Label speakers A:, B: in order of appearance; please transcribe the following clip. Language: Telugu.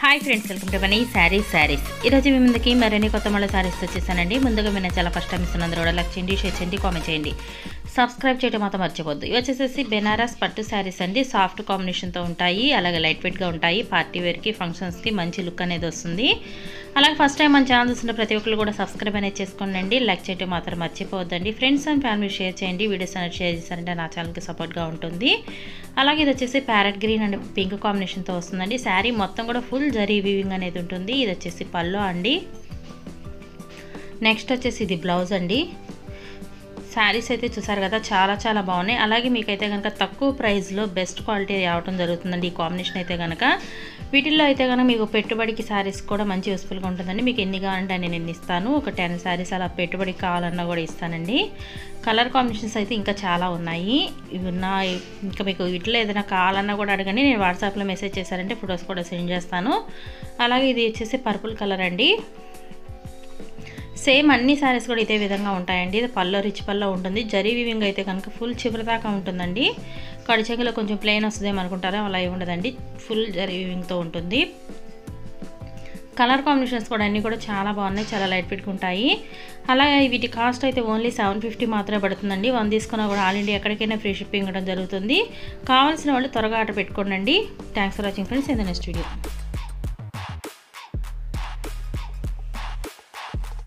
A: Hi friends, welcome to Vani sarees. ఈరోజు మీ ముందుకి మరిన్ని కొత్త మళ్ళీ శారీస్ వచ్చేసానండి. ముందుగా మీరు చాలా ఫస్ట్ టైం ఇస్తున్నందుకు కూడా లైక్ చేయండి, షేర్ చేయండి, కామెంట్ చేయండి, సబ్స్క్రైబ్ చేయడం మాత్రం మర్చిపోద్దు. ఇవి వచ్చేసి బెనారస్ పట్టు శారీస్ అండి. సాఫ్ట్ కాంబినేషన్తో ఉంటాయి, అలాగే లైట్ వెయిట్గా ఉంటాయి. పార్టీ వేర్కి, ఫంక్షన్స్కి మంచి లుక్ అనేది వస్తుంది. అలాగే ఫస్ట్ టైం మన ఛానల్ చూస్తున్న ప్రతి ఒక్కరు కూడా సబ్స్క్రైబ్ అనేది చేసుకోండి, లైక్ చేయడం మాత్రం మర్చిపోవద్దండి. ఫ్రెండ్స్ అండ్ ఫ్యామిలీ షేర్ చేయండి, వీడియోస్ అనేది షేర్ చేశారంటే నా ఛానల్కి సపోర్ట్గా ఉంటుంది. అలాగే ఇది వచ్చేసి ప్యారెట్ గ్రీన్ అండ్ పింక్ కాంబినేషన్తో వస్తుందండి. శారీ మొత్తం కూడా ఫుల్ జరీ వీవింగ్ అనేది ఉంటుంది. ఇది వచ్చేసి పళ్ళు అండి. నెక్స్ట్ వచ్చేసి ఇది బ్లౌజ్ అండి. శారీస్ అయితే చూసారు కదా, చాలా బాగున్నాయి. అలాగే మీకైతే కనుక తక్కువ ప్రైస్లో బెస్ట్ క్వాలిటీ రావడం జరుగుతుందండి. ఈ కాంబినేషన్ అయితే కనుక వీటిల్లో అయితే కనుక మీకు పెట్టుబడికి శారీస్ కూడా మంచి యూస్ఫుల్గా ఉంటుందండి. మీకు ఎన్ని కావాలంటే నేను ఇస్తాను. ఒక 10 శారీస్ అలా పెట్టుబడికి కావాలన్నా కూడా ఇస్తానండి. కలర్ కాంబినేషన్స్ అయితే ఇంకా చాలా ఉన్నాయి. ఇవి ఉన్నాయి. ఇంకా మీకు వీటిలో ఏదైనా కావాలన్నా కూడా అడగండి, నేను వాట్సాప్లో మెసేజ్ చేశారంటే ఫొటోస్ కూడా సెండ్ చేస్తాను. అలాగే ఇది వచ్చేసి పర్పుల్ కలర్ అండి. సేమ్ అన్ని శారీస్ కూడా ఇదే విధంగా ఉంటాయండి. ఇది పల్లో రిచ్ పల్లో ఉంటుంది. జరీ వీవింగ్ అయితే కనుక ఫుల్ చివరి దాకా ఉంటుందండి. కడిచెంగులో కొంచెం ప్లెయిన్ వస్తుందేమో అనుకుంటారా, అలా ఉండదండి. ఫుల్ జరీ వీవింగ్తో ఉంటుంది. కలర్ కాంబినేషన్స్ కూడా అన్నీ కూడా చాలా బాగున్నాయి, చాలా లైట్ వెయిట్గా ఉంటాయి. అలాగే వీటి కాస్ట్ అయితే ఓన్లీ 750 మాత్రమే పడుతుందండి. 1 తీసుకున్నా కూడా ఆల్ ఇండియా ఎక్కడికైనా ఫ్రీ షిప్పింగ్ ఇవ్వడం జరుగుతుంది. కావాల్సిన వాళ్ళు త్వరగా ఆర్డర్ పెట్టుకోండి. Thanks for watching friends. In the next video.